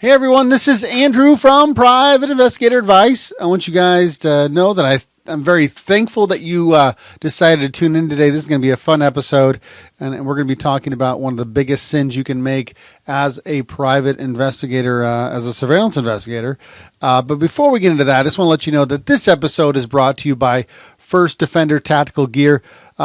Hey everyone, this is Andrew from Private Investigator Advice. I want you guys to know that I'm very thankful that you decided to tune in today. This is going to be a fun episode, and we're going to be talking about one of the biggest sins you can make as a private investigator, as a surveillance investigator. But before we get into that, I just want to let you know that this episode is brought to you by First Defender Tactical Gear.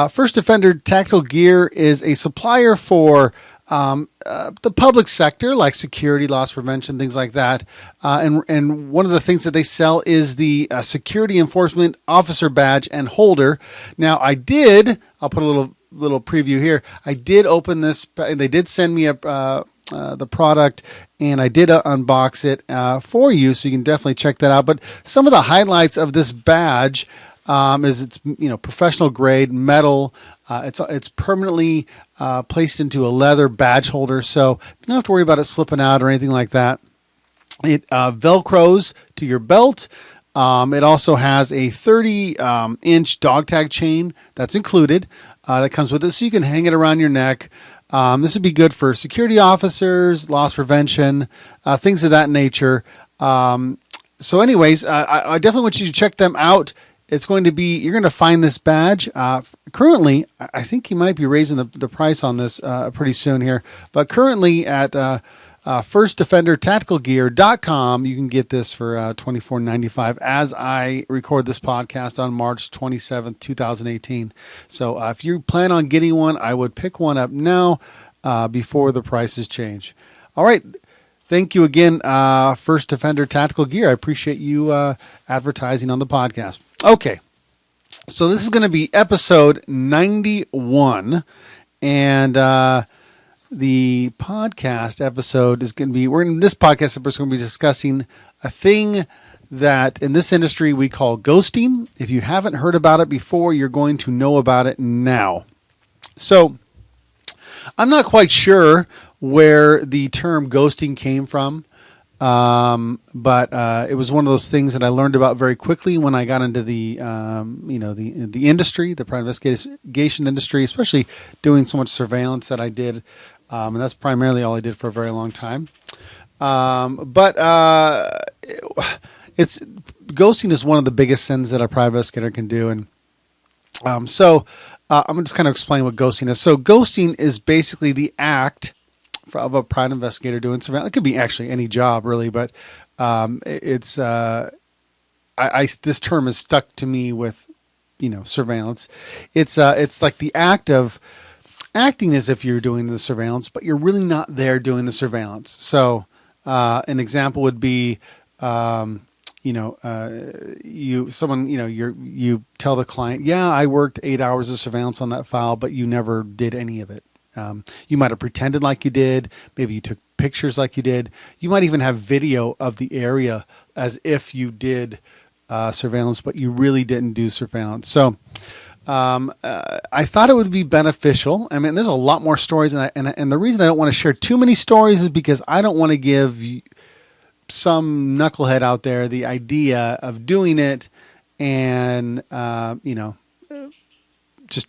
First Defender Tactical Gear is a supplier for the public sector, like security, loss prevention, things like that. And one of the things that they sell is the security enforcement officer badge and holder. Now, I'll put a little preview here. I did open this. They did send me the product, and I did unbox it for you, so you can definitely check that out. But some of the highlights of this badge is it's professional grade metal. It's permanently placed into a leather badge holder, so you don't have to worry about it slipping out or anything like that. It velcros to your belt. It also has a 30-inch dog tag chain that's included that comes with it, so you can hang it around your neck. This would be good for security officers, loss prevention, things of that nature. So anyways, I definitely want you to check them out. You're going to find this badge. Currently, I think you might be raising the price on this pretty soon here. But currently at firstdefendertacticalgear.com, you can get this for $24.95 as I record this podcast on March 27th, 2018. So if you plan on getting one, I would pick one up now before the prices change. All right. Thank you again, First Defender Tactical Gear. I appreciate you advertising on the podcast. Okay, so this is going to be episode 91, and the podcast episode is going to be, this podcast episode is going to be discussing a thing that in this industry we call ghosting. If you haven't heard about it before, you're going to know about it now. So I'm not quite sure where the term ghosting came from. But it was one of those things that I learned about very quickly when I got into the industry, the private investigation industry, especially doing so much surveillance that I did. And that's primarily all I did for a very long time. But ghosting is one of the biggest sins that a private investigator can do. And, so I'm going to just kind of explain what ghosting is. So ghosting is basically the act of a private investigator doing surveillance. It could be actually any job, really, but this term is stuck to me with surveillance. It's like the act of acting as if you're doing the surveillance, but you're really not there doing the surveillance. So an example would be you tell the client, yeah, I worked 8 hours of surveillance on that file, but you never did any of it. You might have pretended like you did. Maybe you took pictures like you did. You might even have video of the area as if you did surveillance, but you really didn't do surveillance. So I thought it would be beneficial. I mean, there's a lot more stories, and the reason I don't want to share too many stories is because I don't want to give some knucklehead out there the idea of doing it and just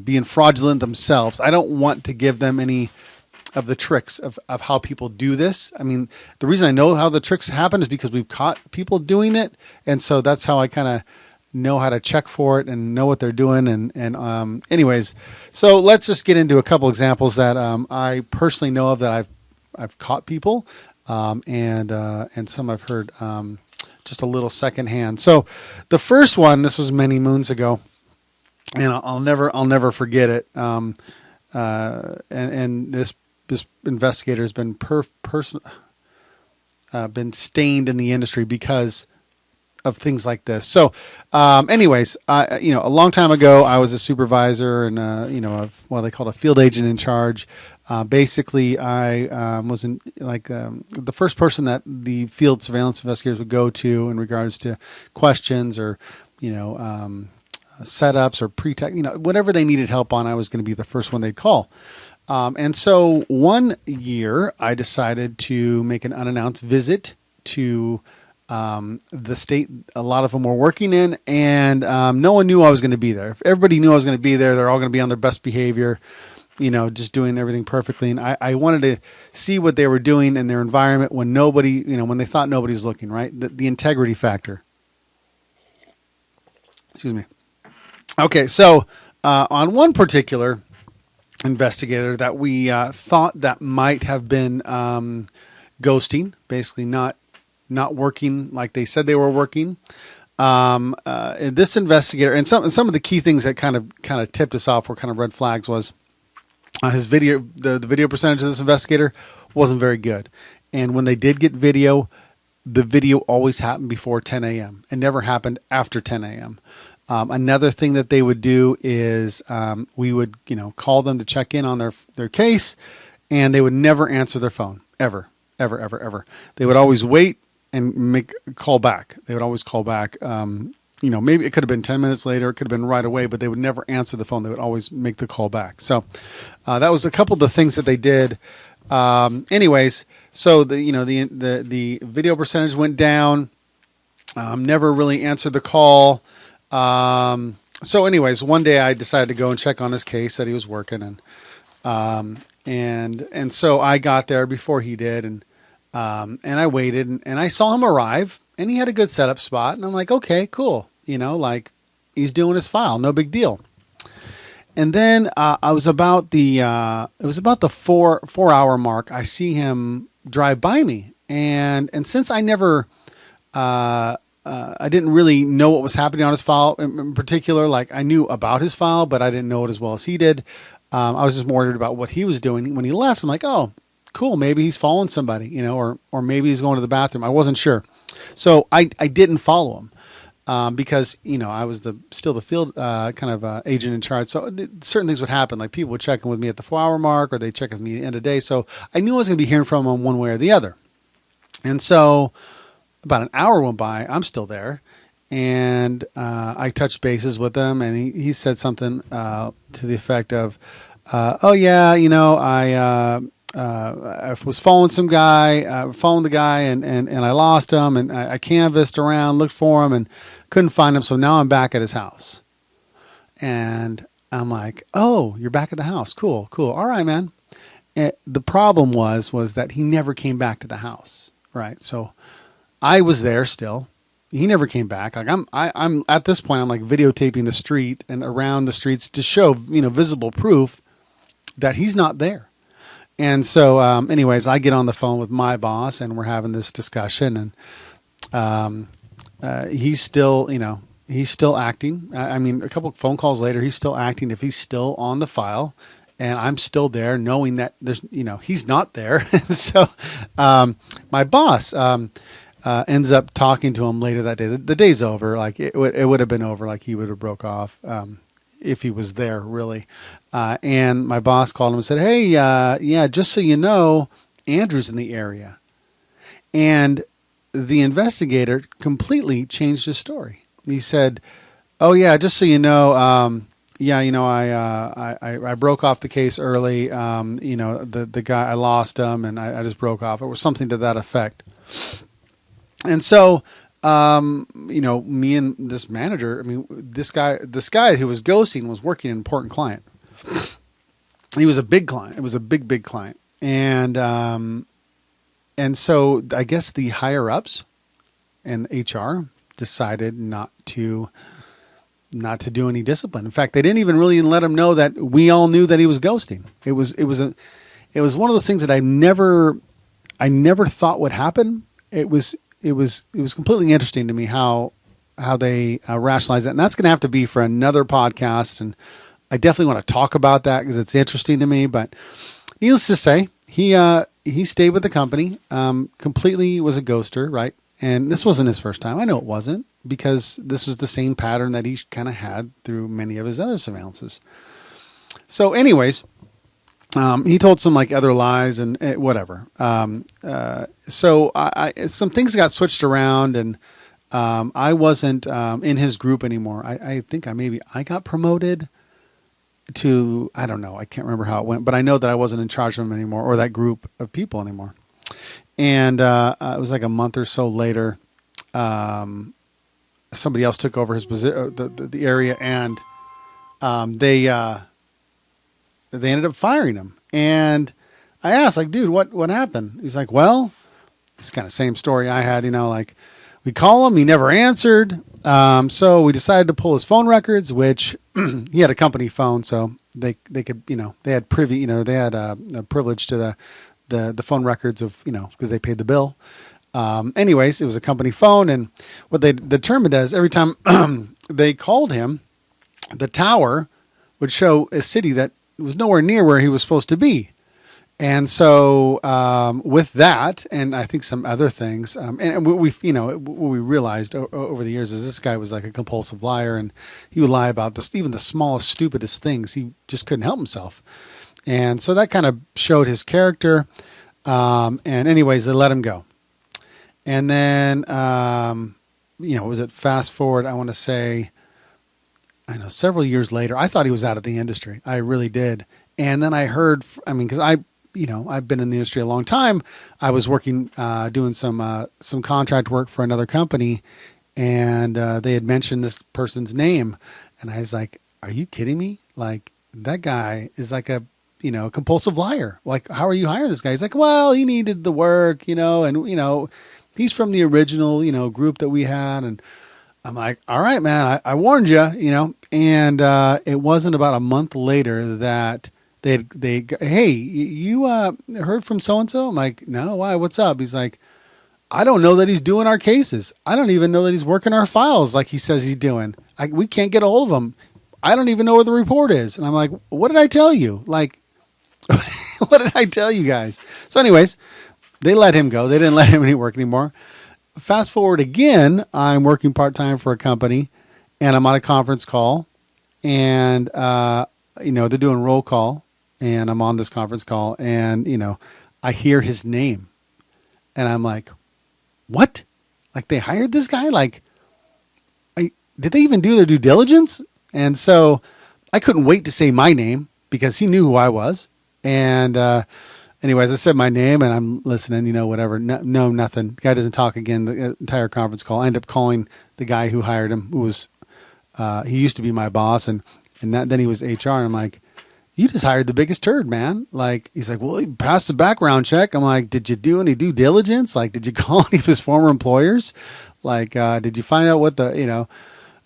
being fraudulent themselves. I don't want to give them any of the tricks of how people do this. I mean, the reason I know how the tricks happen is because we've caught people doing it. And so that's how I kind of know how to check for it and know what they're doing. And anyways, so let's just get into a couple examples that I personally know of that I've caught people and some I've heard just a little secondhand. So the first one, this was many moons ago, and I'll never forget it. And this investigator has been been stained in the industry because of things like this. So, anyways, a long time ago, I was a supervisor and what they called a field agent in charge. Basically, I was the first person that the field surveillance investigators would go to in regards to questions or setups or pre-tech, whatever they needed help on, I was going to be the first one they'd call. And so one year I decided to make an unannounced visit to the state a lot of them were working in, and no one knew I was going to be there. If everybody knew I was going to be there, they're all going to be on their best behavior. just doing everything perfectly. And I wanted to see what they were doing in their environment when nobody, when they thought nobody was looking, right? The integrity factor. Excuse me. Okay, so on one particular investigator that we thought that might have been ghosting, basically not working like they said they were working. This investigator, and some of the key things that kind of tipped us off, were kind of red flags, was his video. The video percentage of this investigator wasn't very good, and when they did get video, the video always happened before 10 a.m. It never happened after 10 a.m. Another thing that they would do is we would call them to check in on their case, and they would never answer their phone ever. They would always wait and make a call back. They would always call back. Maybe it could have been 10 minutes later, it could have been right away, but they would never answer the phone. They would always make the call back. So that was a couple of the things that they did. Anyways, so the video percentage went down. Never really answered the call. So anyways, one day I decided to go and check on his case that he was working, and so I got there before he did, and I waited, and I saw him arrive, and he had a good setup spot, and I'm like, okay, cool, like he's doing his file, no big deal. And then it was about the 4 hour mark. I see him drive by me, and since I never I didn't really know what was happening on his file in particular. Like, I knew about his file, but I didn't know it as well as he did. I was just more worried about what he was doing when he left. I'm like, oh, cool. Maybe he's following somebody, or maybe he's going to the bathroom. I wasn't sure. So I didn't follow him because, I was still the field agent in charge. So certain things would happen. Like, people would check in with me at the 4 hour mark, or they check with me at the end of the day. So I knew I was going to be hearing from him one way or the other. And so about an hour went by. I'm still there, and I touched bases with him, and he said something to the effect of, "Oh yeah, I was following the guy, and I lost him, and I canvassed around, looked for him, and couldn't find him. So now I'm back at his house." And I'm like, "Oh, you're back at the house? Cool. All right, man." And the problem was that he never came back to the house, right? So I was there still. He never came back. Like, I'm at this point, I'm like videotaping the street and around the streets to show, visible proof that he's not there. And so, anyways, I get on the phone with my boss, and we're having this discussion, and he's still acting. I mean, a couple of phone calls later, he's still acting if he's still on the file, and I'm still there, knowing that there's, he's not there. So, my boss ends up talking to him later that day. The day's over. Like, it would have been over. Like, he would have broke off if he was there, really. And my boss called him and said, "Hey, yeah, just so you know, Andrew's in the area." And the investigator completely changed his story. He said, "Oh yeah, just so you know, I broke off the case early. The guy, I lost him, and I just broke off." It was something to that effect. And so, me and this manager, this guy who was ghosting was working an important client. He was a big client. It was a big client. And so I guess the higher ups and HR decided not to do any discipline. In fact, they didn't even really let him know that we all knew that he was ghosting. It was one of those things that I never thought would happen. It was completely interesting to me how they rationalize that. And that's going to have to be for another podcast. And I definitely want to talk about that because it's interesting to me. But needless to say, he stayed with the company, completely was a ghoster, right? And this wasn't his first time. I know it wasn't, because this was the same pattern that he kind of had through many of his other surveillances. So anyways, he told some other lies and whatever. So some things got switched around, and I wasn't in his group anymore. I think I got promoted to, I don't know, I can't remember how it went, but I know that I wasn't in charge of him anymore, or that group of people anymore. And it was like a month or so later, somebody else took over his position, the area, and they they ended up firing him. And I asked, like, dude, what happened? He's like, well, it's kind of same story I had, like we call him, he never answered. So we decided to pull his phone records, which he had a company phone, so they could, they had privy, they had a privilege to the phone records of, because they paid the bill. Anyways, it was a company phone, and what they determined is every time they called him, the tower would show a city that was nowhere near where he was supposed to be. And so with that, and I think some other things, and what we realized over the years is this guy was like a compulsive liar, and he would lie about this, even the smallest, stupidest things. He just couldn't help himself. And so that kind of showed his character. And anyways, they let him go. And then, was it fast forward? I want to say, several years later, I thought he was out of the industry. I really did. And then I heard, because I've been in the industry a long time. I was working, doing some contract work for another company, and they had mentioned this person's name. And I was like, are you kidding me? Like, that guy is like a, compulsive liar. Like, how are you hiring this guy? He's like, well, he needed the work, and, he's from the original, group that we had. And I'm like, all right, man, I warned you, and it wasn't about a month later that hey, you heard from so-and-so? I'm like, no, why? What's up? He's like, I don't know that he's doing our cases. I don't even know that he's working our files like he says he's doing. We can't get a hold of him. I don't even know where the report is. And I'm like, what did I tell you? Like, what did I tell you guys? So anyways, they let him go. They didn't let him work anymore. Fast forward again, I'm working part-time for a company, and I'm on a conference call, and, they're doing roll call, and I'm on this conference call, and, I hear his name, and I'm like, what? Like, they hired this guy? Like, did they even do their due diligence? And so I couldn't wait to say my name because he knew who I was. And, anyways, I said my name, and I'm listening, whatever. No, nothing. The guy doesn't talk again the entire conference call. I end up calling the guy who hired him, who was, he used to be my boss, and then he was HR. And I'm like, you just hired the biggest turd, man. Like, he's like, well, he passed the background check. I'm like, did you do any due diligence? Like, did you call any of his former employers? Like, did you find out what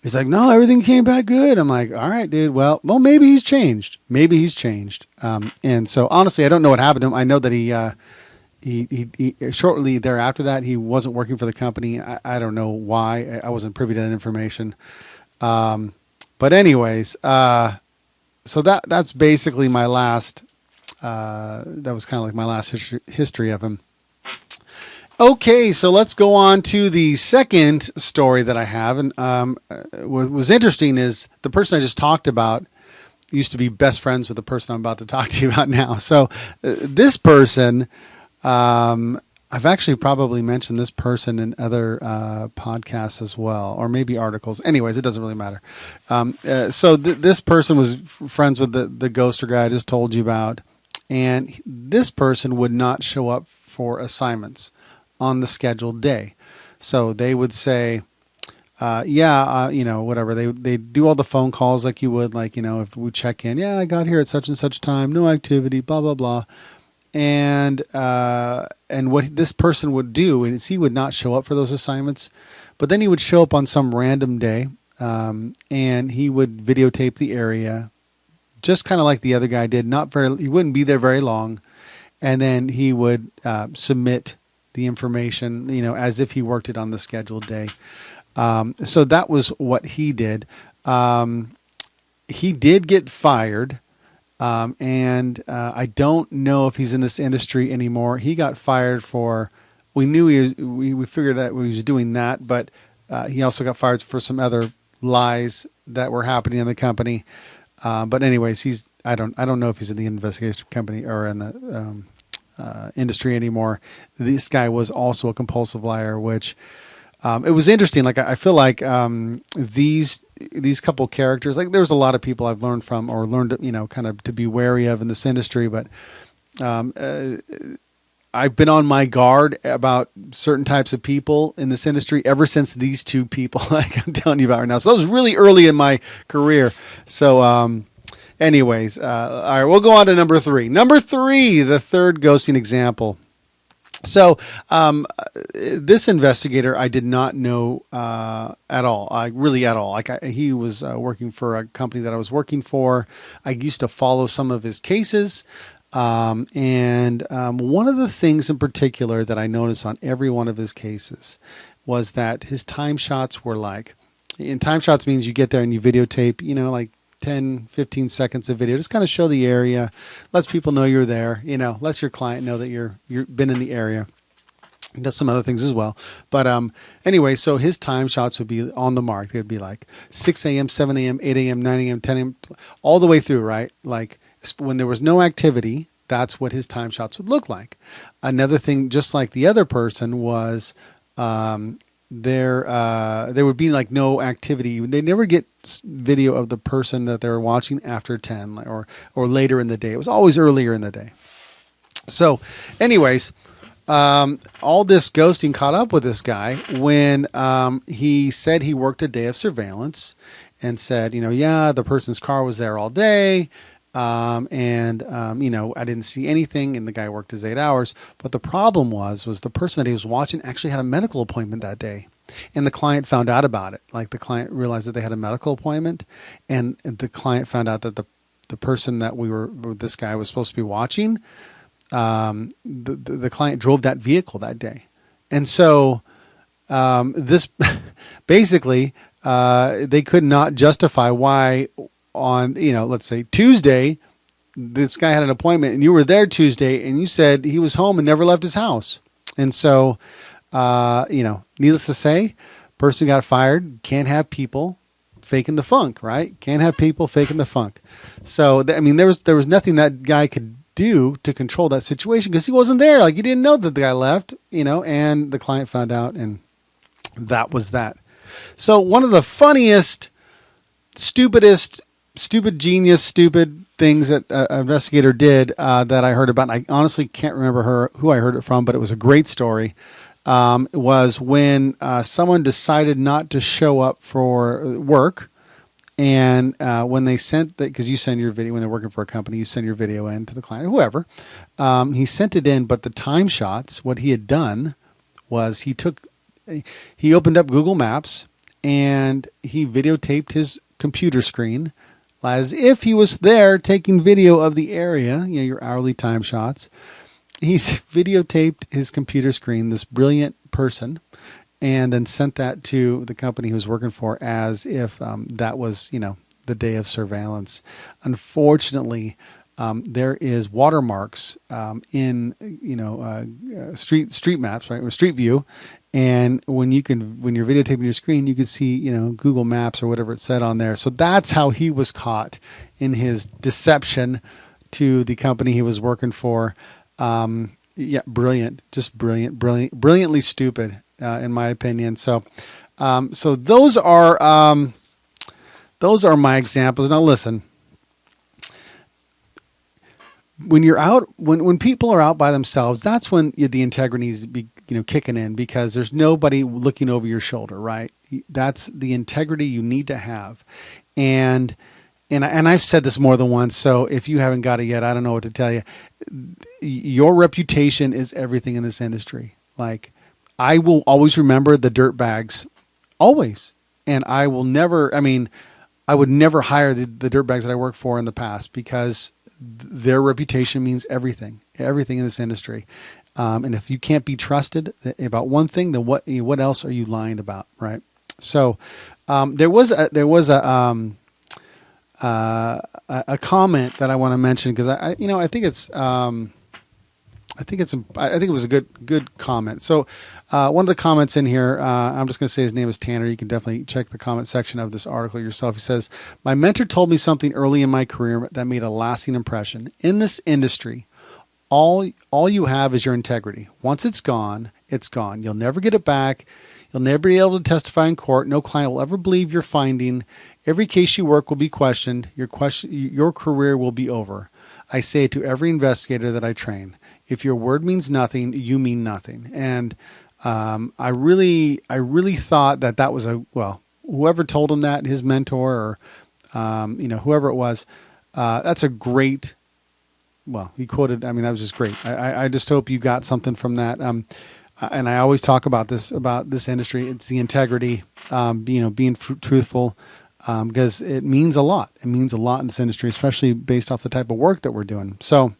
he's like, no, everything came back good. I'm like, all right, dude. Well, maybe he's changed. And so honestly, I don't know what happened to him. I know that he shortly thereafter that he wasn't working for the company. I don't know why. I wasn't privy to that information. But anyways, so that's basically my last, that was kind of like my last history of him. Okay, so let's go on to the second story that I have. And what was interesting is the person I just talked about used to be best friends with the person I'm about to talk to you about now. So this person, I've actually probably mentioned this person in other podcasts as well, or maybe articles. Anyways, it doesn't really matter. So this person was friends with the ghoster guy I just told you about. And this person would not show up for assignments on the scheduled day. So they would say, whatever. They do all the phone calls like you would, like, if we check in, I got here at such and such time, no activity, blah, blah, blah. And what this person would do is he would not show up for those assignments, but then he would show up on some random day, and he would videotape the area, just kind of like the other guy did. He wouldn't be there very long, and then he would submit the information, as if he worked it on the scheduled day. So that was what he did. He did get fired. And I don't know if he's in this industry anymore. He got fired we figured that he was doing that, but he also got fired for some other lies that were happening in the company. But anyways, I don't know if he's in the investigation company or in the industry anymore. This guy was also a compulsive liar, which it was interesting. Like, I feel like these couple characters, like, there's a lot of people I've learned from or learned, kind of to be wary of in this industry, but I've been on my guard about certain types of people in this industry ever since these two people, like I'm telling you about right now. So that was really early in my career. So Anyways, all right, we'll go on to number three. Number three, the third ghosting example. So this investigator, I did not know at all, really at all. He was working for a company that I was working for. I used to follow some of his cases. And one of the things in particular that I noticed on every one of his cases was that his time shots were like, and time shots means you get there and you videotape, like 10, 15 seconds of video, just kind of show the area, lets people know you're there, lets your client know that you've been in the area. Does some other things as well. But anyway, so his time shots would be on the mark. They'd be like 6 a.m., 7 a.m., 8 a.m., 9 a.m., 10 a.m., all the way through, right? Like when there was no activity, that's what his time shots would look like. Another thing, just like the other person, was there would be like no activity. They never get video of the person that they were watching after 10 or later in the day. It was always earlier in the day. So anyways, all this ghosting caught up with this guy when he said he worked a day of surveillance and said, yeah, the person's car was there all day. I didn't see anything, and the guy worked his 8 hours. But the problem was the person that he was watching actually had a medical appointment that day. And the client found out about it. Like the client realized that they had a medical appointment, and the client found out that the person that this guy was supposed to be watching, the client drove that vehicle that day. And so this basically they could not justify why on, let's say Tuesday, this guy had an appointment and you were there Tuesday and you said he was home and never left his house. And so, needless to say, person got fired. Can't have people faking the funk, right? Can't have people faking the funk. So, there was nothing that guy could do to control that situation because he wasn't there. Like, you didn't know that the guy left, and the client found out, and that was that. So one of the funniest, stupid things that an investigator did that I heard about, and I honestly can't remember who I heard it from, but it was a great story, was when someone decided not to show up for work. And when they sent because you send your video, when they're working for a company, you send your video in to the client, whoever. He sent it in, but the time shots, what he had done was he opened up Google Maps and he videotaped his computer screen as if he was there taking video of the area, your hourly time shots. He's videotaped his computer screen, this brilliant person, and then sent that to the company he was working for as if that was, the day of surveillance. Unfortunately, there is watermarks in, street maps, right, or Street View. And when you're videotaping your screen, you can see, Google Maps or whatever it said on there. So that's how he was caught in his deception to the company he was working for. Brilliant, just brilliantly stupid, in my opinion. So those are my examples. Now listen, when you're out, when people are out by themselves, that's when the integrity is kicking in, because there's nobody looking over your shoulder, right? That's the integrity you need to have. And I've said this more than once, so if you haven't got it yet, I don't know what to tell you. Your reputation is everything in this industry. Like, I will always remember the dirt bags, always. And I would never hire the dirt bags that I worked for in the past, because their reputation means everything in this industry. And if you can't be trusted about one thing, then what else are you lying about, right? So there was a comment that I want to mention, because I think it was a good comment. So one of the comments in here, I'm just going to say his name is Tanner. You can definitely check the comment section of this article yourself. He says, "My mentor told me something early in my career that made a lasting impression. In this industry, all you have is your integrity. Once it's gone, it's gone. You'll never get it back. You'll never be able to testify in court. No client will ever believe your finding. Every case you work will be questioned. Your career will be over. I say it to every investigator that I train. If your word means nothing, you mean nothing." And I really thought that was whoever told him that, his mentor or whoever it was, that's a great. Well, he quoted. I mean, that was just great. I just hope you got something from that. And I always talk about this industry. It's the integrity, being truthful, because it means a lot. It means a lot in this industry, especially based off the type of work that we're doing. So,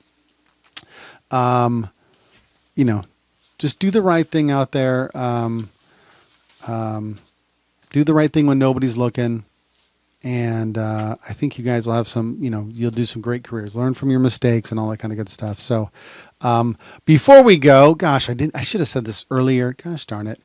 just do the right thing out there. Do the right thing when nobody's looking. And I think you guys will have some, you'll do some great careers, learn from your mistakes and all that kind of good stuff. So before we go, gosh, I should have said this earlier. Gosh darn it.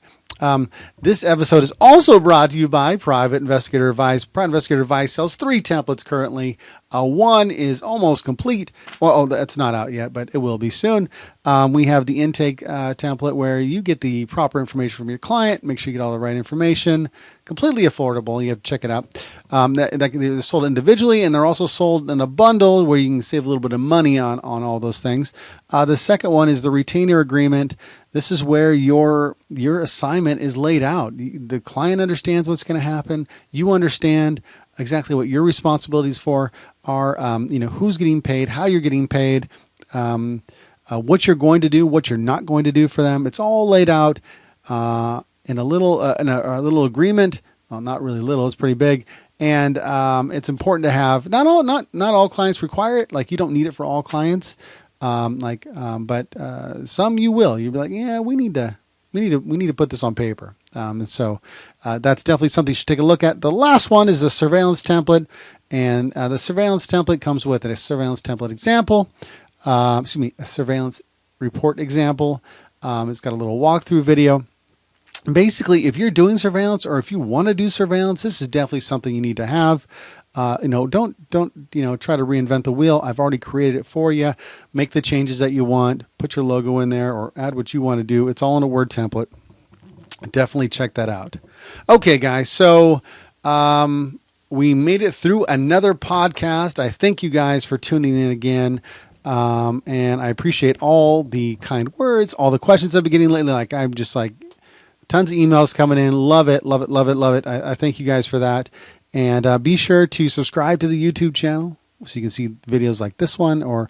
This episode is also brought to you by Private Investigator Advice. Private Investigator Advice sells 3 templates currently. One is almost complete. Well, that's not out yet, but it will be soon. We have the intake template where you get the proper information from your client. Make sure you get all the right information. Completely affordable. You have to check it out. They're sold individually, and they're also sold in a bundle where you can save a little bit of money on all those things. The second one is the retainer agreement. This is where your assignment is laid out. The client understands what's going to happen. You understand exactly what your responsibilities for are. Who's getting paid, how you're getting paid, what you're going to do, what you're not going to do for them. It's all laid out in a little agreement. Well, not really little. It's pretty big. And it's important to have. Not all clients require it. Like, you don't need it for all clients. But some you will. You'll be like, yeah, we need to put this on paper. So that's definitely something you should take a look at. The last one is the surveillance template, and the surveillance template comes with a surveillance template example. A surveillance report example. It's got a little walkthrough video. Basically, if you're doing surveillance or if you want to do surveillance, this is definitely something you need to have. Don't try to reinvent the wheel. I've already created it for you. Make the changes that you want. Put your logo in there or add what you want to do. It's all in a Word template. Definitely check that out. Okay, guys. So we made it through another podcast. I thank you guys for tuning in again. And I appreciate all the kind words, all the questions I've been getting lately. I'm just tons of emails coming in. Love it. Love it. Love it. Love it. I thank you guys for that. And be sure to subscribe to the YouTube channel so you can see videos like this one, or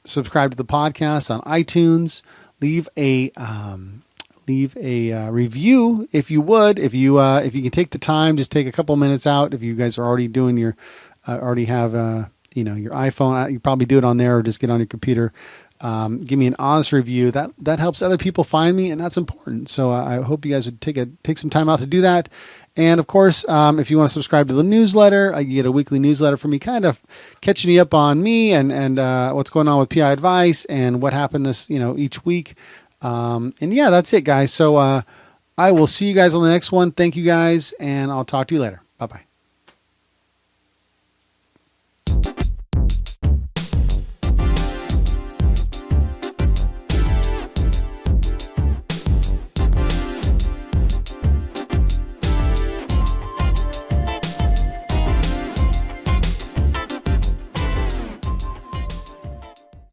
subscribe to the podcast on iTunes. Leave a review if you would. If you can take the time, just take a couple minutes out. If you guys are already doing your iPhone, you probably do it on there, or just get on your computer. Give me an honest review. That helps other people find me, and that's important. So I hope you guys would take some time out to do that. And of course, if you want to subscribe to the newsletter, you get a weekly newsletter from me, kind of catching you up on me and what's going on with PI Advice and what happened each week. And yeah, that's it, guys. So I will see you guys on the next one. Thank you guys, and I'll talk to you later. Bye-bye.